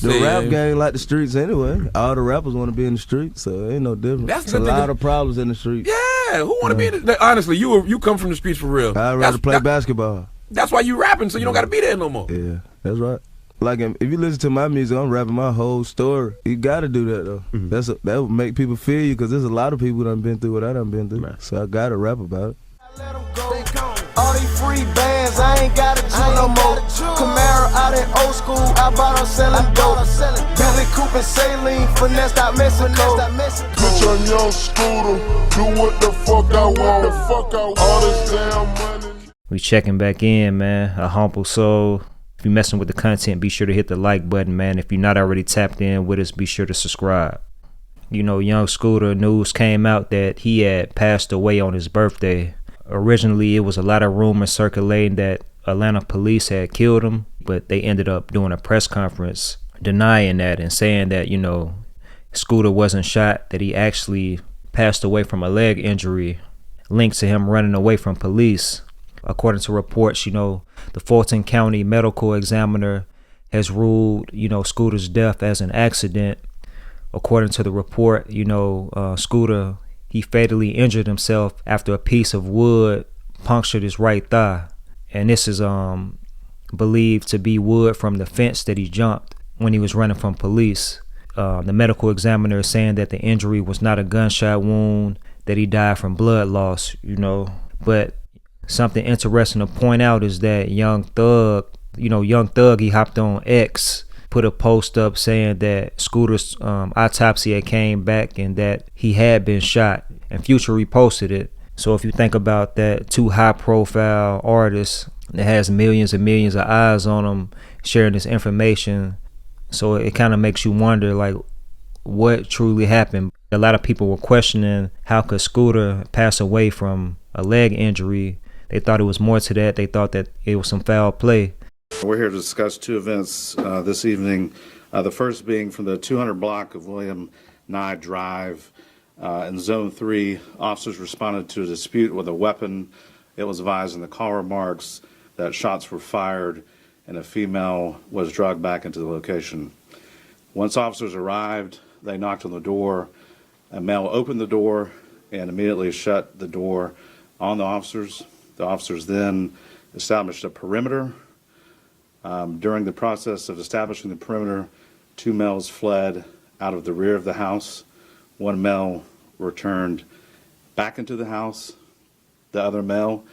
The rap gang like the streets anyway. All the rappers want to be in the streets, so it ain't no difference. That's a lot of problems in the streets. Yeah, who want to be in the, honestly, you come from the streets for real. I'd rather play basketball. That's why you rapping, so you don't got to be there no more. Yeah, that's right. Like, if you listen to my music, I'm rapping my whole story. You got to do that, though. That would make people feel you, because there's a lot of people that done been through what I done been through. Right. So I got to rap about it. All these free bands, I ain't got a Jew no more. Camaro out in old school, I bought them selling dope. Billy Cooper, saline, finessed out Mexico. Bitch, I'm young scooter, do what the fuck I want. All this damn money. We checking back in, man. AHumbleSoul. If you're messing with the content, be sure to hit the like button, man. If you're not already tapped in with us, be sure to subscribe. You know, young Scooter, news came out that he had passed away on his birthday. Originally, it was a lot of rumors circulating that Atlanta police had killed him, but they ended up doing a press conference denying that and saying that, you know, Scooter wasn't shot, that he actually passed away from a leg injury linked to him running away from police. According to reports, you know, the Fulton County medical examiner has ruled, you know, Scooter's death as an accident. According to the report, you know, Scooter, he fatally injured himself after a piece of wood punctured his right thigh. And this is believed to be wood from the fence that he jumped when he was running from police. The medical examiner is saying that the injury was not a gunshot wound, that he died from blood loss, you know. But something interesting to point out is that Young Thug, he hopped on X, put a post up saying that Scooter's autopsy had came back and that he had been shot, and Future reposted it. So if you think about that, two high profile artists that has millions and millions of eyes on them sharing this information, so it kind of makes you wonder, like, what truly happened. A lot of people were questioning how could Scooter pass away from a leg injury. They thought it was more to that. They thought that it was some foul play. We're here to discuss two events this evening. The first being from the 200 block of William Nye Drive. In Zone 3, officers responded to a dispute with a weapon. It was advised in the call remarks that shots were fired and a female was dragged back into the location. Once officers arrived, they knocked on the door. A male opened the door and immediately shut the door on the officers. The officers then established a perimeter. During the process of establishing the perimeter, two males fled out of the rear of the house. One male returned back into the house. The other male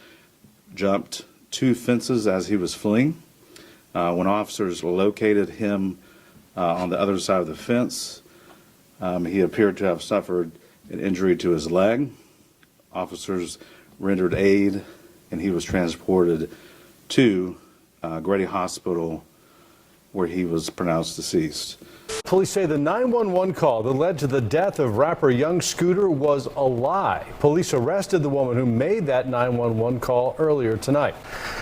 jumped two fences as he was fleeing. When officers located him on the other side of the fence, he appeared to have suffered an injury to his leg. Officers rendered aid, and he was transported to Grady Hospital, where he was pronounced deceased. Police say the 911 call that led to the death of rapper Young Scooter was a lie. Police arrested the woman who made that 911 call earlier tonight.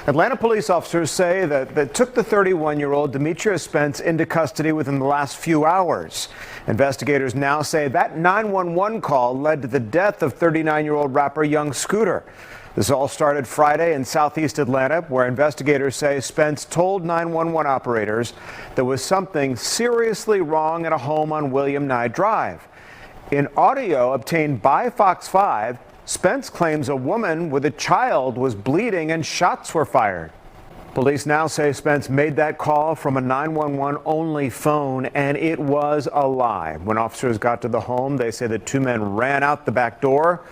Atlanta police officers say that they took the 31-year-old Demetria Spence into custody within the last few hours. Investigators now say that 911 call led to the death of 39-year-old rapper Young Scooter. This all started Friday in southeast Atlanta, where investigators say Spence told 911 operators there was something seriously wrong at a home on William Nye Drive. In audio obtained by Fox 5, Spence claims a woman with a child was bleeding and shots were fired. Police now say Spence made that call from a 911 only phone, and it was a lie. When officers got to the home, they say the two men ran out the back door.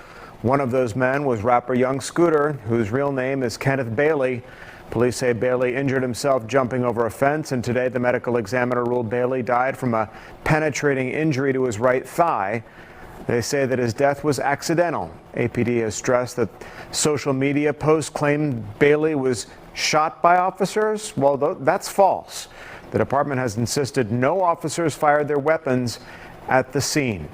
One of those men was rapper Young Scooter, whose real name is Kenneth Bailey. Police say Bailey injured himself jumping over a fence, and today the medical examiner ruled Bailey died from a penetrating injury to his right thigh. They say that his death was accidental. APD has stressed that social media posts claim Bailey was shot by officers. Well, that's false. The department has insisted no officers fired their weapons at the scene.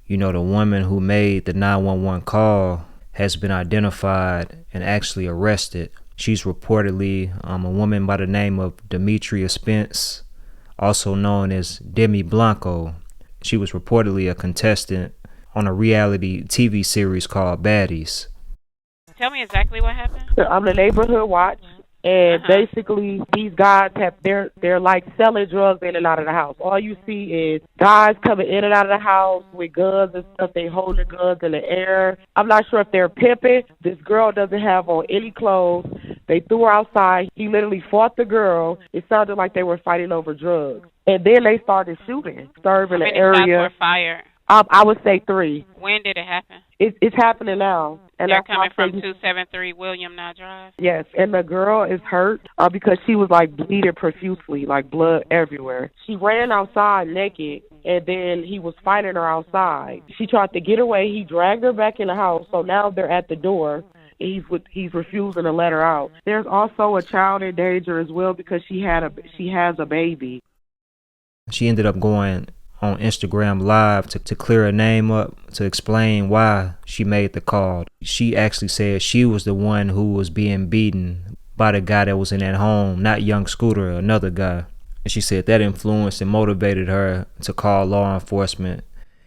You know, the woman who made the 911 call has been identified and actually arrested. She's reportedly a woman by the name of Demetria Spence, also known as Demi Blanco. She was reportedly a contestant on a reality TV series called Baddies. Tell me exactly what happened. I'm the neighborhood watch, And basically, these guys they're like selling drugs in and out of the house. All you see is guys coming in and out of the house with guns and stuff. They holding guns in the air. I'm not sure if they're pimping. This girl doesn't have on any clothes. They threw her outside. He literally fought the girl. It sounded like they were fighting over drugs. And then they started shooting, serving the area. How many shots were fired? I would say 3. When did it happen? It's happening now. And they're coming from 273 William Nye Drive? Yes, and the girl is hurt because she was, like, bleeding profusely, like blood everywhere. She ran outside naked, and then he was fighting her outside. She tried to get away. He dragged her back in the house, so now they're at the door. He's refusing to let her out. There's also a child in danger as well because she has a baby. She ended up going on Instagram Live to clear her name up, to explain why she made the call. She actually said she was the one who was being beaten by the guy that was in that home, not young Scooter, another guy. And she said that influenced and motivated her to call law enforcement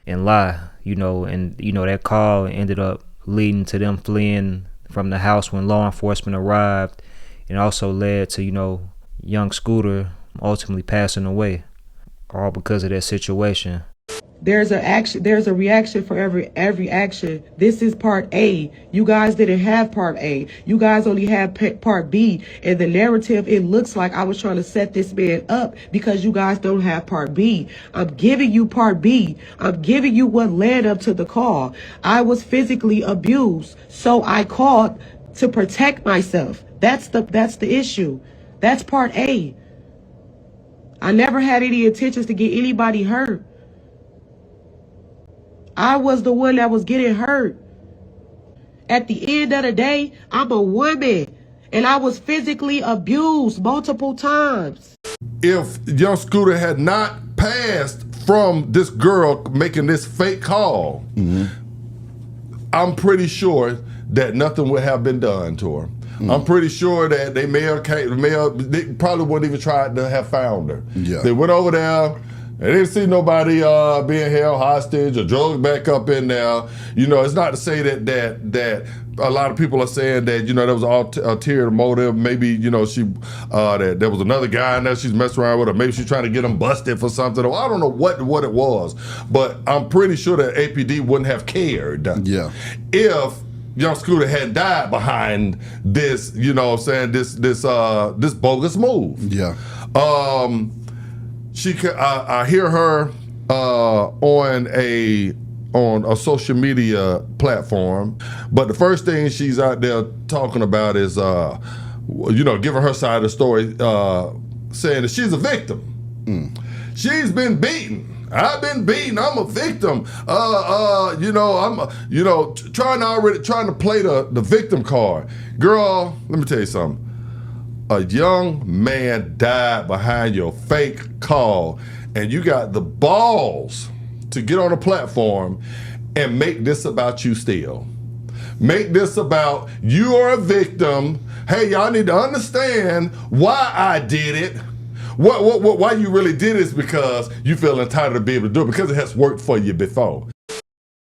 and lie, and that call ended up leading to them fleeing from the house when law enforcement arrived, and also led to, young Scooter ultimately passing away, all because of that situation. There's a reaction for every action. This is part A. You guys didn't have part A. You guys only had part B. And the narrative, it looks like I was trying to set this man up because you guys don't have part B. I'm giving you part B. I'm giving you what led up to the call. I was physically abused, so I called to protect myself. That's the issue. That's part A. I never had any intentions to get anybody hurt. I was the one that was getting hurt. At the end of the day, I'm a woman, and I was physically abused multiple times. If young Scooter had not passed from this girl making this fake call, I'm pretty sure that nothing would have been done to her. I'm pretty sure that they probably wouldn't even try to have found her. Yeah. They went over there. They didn't see nobody being held hostage or drugged back up in there. It's not to say that a lot of people are saying that there was an ulterior motive. Maybe she that there was another guy in there she's messing around with, or maybe she's trying to get him busted for something. Or I don't know what it was, but I'm pretty sure that APD wouldn't have cared. Yeah. If young Scooter had died behind this, this bogus move. Yeah. I hear her on a social media platform, but the first thing she's out there talking about is, giving her side of the story, saying that she's a victim. She's been beaten. I've been beaten. I'm a victim. I'm trying to play the victim card. Girl, let me tell you something. A young man died behind your fake call, and you got the balls to get on a platform and make this about you still. Make this about you are a victim. Hey, y'all need to understand why I did it. Why you really did it is because you feel entitled to be able to do it because it has worked for you before.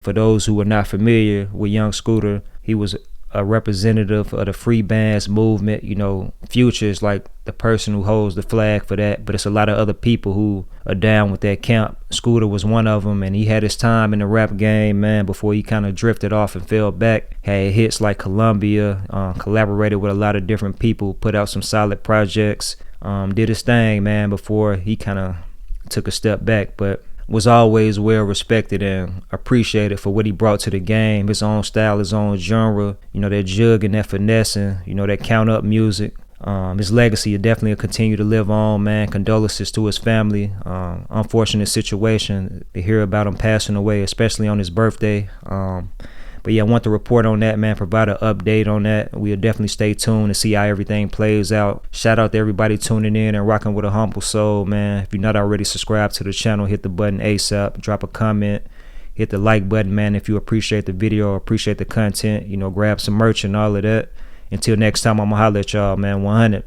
For those who are not familiar with young Scooter, he was a representative of the free bands movement. Future is like the person who holds the flag for that, but it's a lot of other people who are down with that camp. Scooter was one of them, and he had his time in the rap game, man, before he kind of drifted off and fell back. Had hits like Columbia, collaborated with a lot of different people, put out some solid projects, did his thing, man, before he kind of took a step back, but was always well respected and appreciated for what he brought to the game. His own style, his own genre, that jugging, that finessing, that count up music. His legacy will definitely continue to live on, man. Condolences to his family. Unfortunate situation to hear about him passing away, especially on his birthday. But yeah, I want to report on that, man, provide an update on that. We'll definitely stay tuned to see how everything plays out. Shout out to everybody tuning in and rocking with AHumbleSoul, man. If you're not already subscribed to the channel, hit the button ASAP, drop a comment, hit the like button, man, if you appreciate the video, appreciate the content, grab some merch and all of that. Until next time, I'm gonna holler at y'all, man. 100.